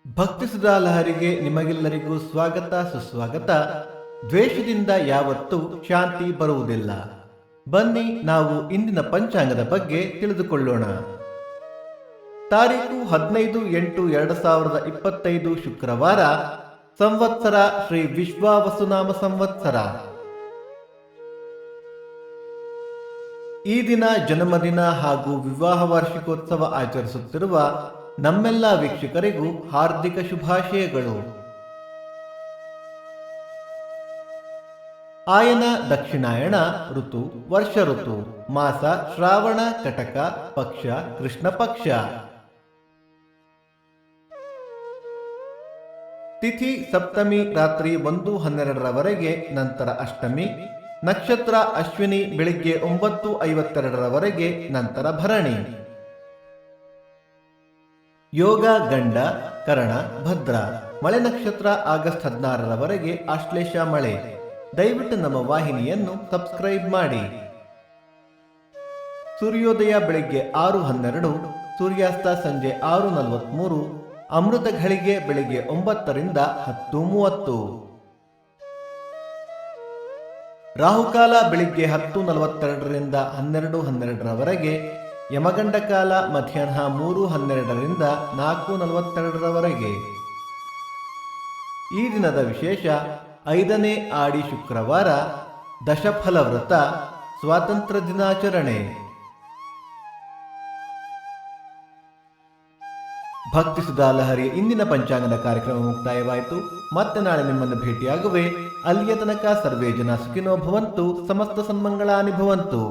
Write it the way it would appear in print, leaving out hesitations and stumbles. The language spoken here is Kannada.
ಭಕ್ತಿ ಸುಧಾ ಲಹರಿಗೆ ನಿಮಗೆಲ್ಲರಿಗೂ ಸ್ವಾಗತ ಸುಸ್ವಾಗತ. ದ್ವೇಷದಿಂದ ಯಾವತ್ತೂ ಶಾಂತಿ ಬರುವುದಿಲ್ಲ. ಬನ್ನಿ ನಾವು ಇಂದಿನ ಪಂಚಾಂಗದ ಬಗ್ಗೆ ತಿಳಿದುಕೊಳ್ಳೋಣ. ತಾರೀಕು 15/8/2025 ಶುಕ್ರವಾರ, ಸಂವತ್ಸರ ಶ್ರೀ ವಿಶ್ವಾವಸುನಾಮ ಸಂವತ್ಸರ. ಈ ದಿನ ಜನ್ಮದಿನ ಹಾಗೂ ವಿವಾಹ ವಾರ್ಷಿಕೋತ್ಸವ ಆಚರಿಸುತ್ತಿರುವ ನಮ್ಮೆಲ್ಲ ವೀಕ್ಷಕರಿಗೂ ಹಾರ್ದಿಕ ಶುಭಾಶಯಗಳು. ಆಯನ ದಕ್ಷಿಣಾಯಣ ಋತು ವರ್ಷ ಋತು, ಮಾಸ ಶ್ರಾವಣ ಕಟಕ, ಪಕ್ಷ ಕೃಷ್ಣ ಪಕ್ಷ. ತಿಥಿ ಸಪ್ತಮಿ ರಾತ್ರಿ 1:12 ನಂತರ ಅಷ್ಟಮಿ. ನಕ್ಷತ್ರ ಅಶ್ವಿನಿ ಬೆಳಿಗ್ಗೆ 9:52 ನಂತರ ಭರಣಿ. ಯೋಗ ಗಂಡ ಕರಣ ಭದ್ರ. ಮಳೆ ನಕ್ಷತ್ರ ಆಗಸ್ಟ್ 16 ಆಶ್ಲೇಷ ಮಳೆ. ದಯವಿಟ್ಟು ನಮ್ಮ ವಾಹಿನಿಯನ್ನು ಸಬ್ಸ್ಕ್ರೈಬ್ ಮಾಡಿ. ಸೂರ್ಯೋದಯ ಬೆಳಿಗ್ಗೆ 6:12, ಸೂರ್ಯಾಸ್ತ ಸಂಜೆ 6:43, ಅಮೃತ ಘಳಿಗೆ ಬೆಳಿಗ್ಗೆ 9 ರಿಂದ 10:30. ರಾಹುಕಾಲ ಬೆಳಿಗ್ಗೆ 10:42 ರಿಂದ 12:12, ಯಮಗಂಡ ಕಾಲ ಮಧ್ಯಾಹ್ನ 3:12 ರಿಂದ 4:42. ಈ ದಿನದ ವಿಶೇಷ: 5ನೇ ಆಡಿ ಶುಕ್ರವಾರ, ದಶಫಲ ವ್ರತ, ಸ್ವಾತಂತ್ರ್ಯ ದಿನಾಚರಣೆ. ಭಕ್ತಿ ಸುಧಾ ಲಹರಿ ಇಂದಿನ ಪಂಚಾಂಗದ ಕಾರ್ಯಕ್ರಮ ಮುಕ್ತಾಯವಾಯಿತು. ಮತ್ತೆ ನಾಳೆ ನಿಮ್ಮನ್ನು ಭೇಟಿಯಾಗುವೆ. ಅಲ್ಲಿಯ ತನಕ ಸರ್ವೇ ಜನ ಸುಖಿನೋ ಭವಂತು, ಸಮಸ್ತ ಸನ್ಮಂಗಳಾನಿ ಭವಂತು.